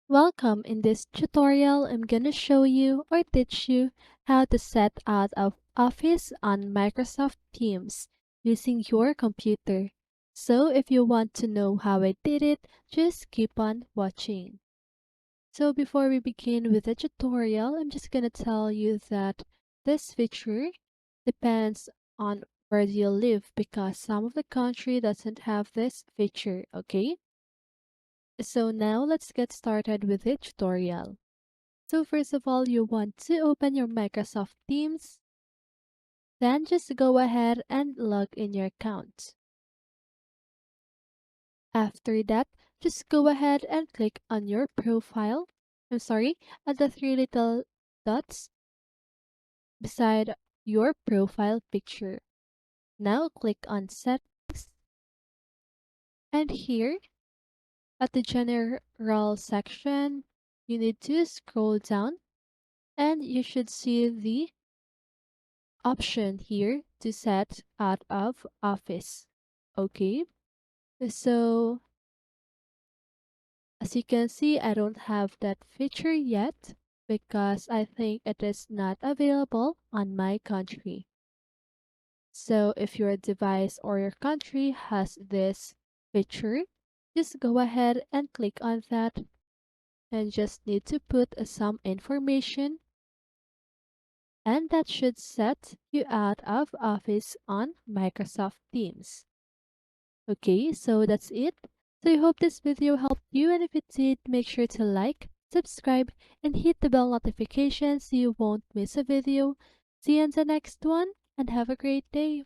Welcome. In this tutorial, I'm gonna show you or teach you how to set out of Office on Microsoft Teams using your computer. So if you want to know how I did it, just keep on watching. So before we begin with the tutorial, I'm just gonna tell you that this feature depends on where you live because some of the country doesn't have this feature, okay? So now let's get started with the tutorial. So first of all, you want to open your Microsoft Teams. Then just go ahead and log in your account. After that, just go ahead and click on your profile. I'm sorry, at the three little dots beside your profile picture. Now click on Settings. And here at the General section, you need to scroll down and you should see the option here to set out of office. Okay, so as you can see, I don't have that feature yet because I think it is not available on my country. So if your device or your country has this feature, just go ahead and click on that and just need to put some information and that should set you out of office on Microsoft Teams. Okay, so that's it. So I hope this video helped you, and if it did, make sure to like, subscribe, and hit the bell notification so you won't miss a video. See you in the next one, and have a great day.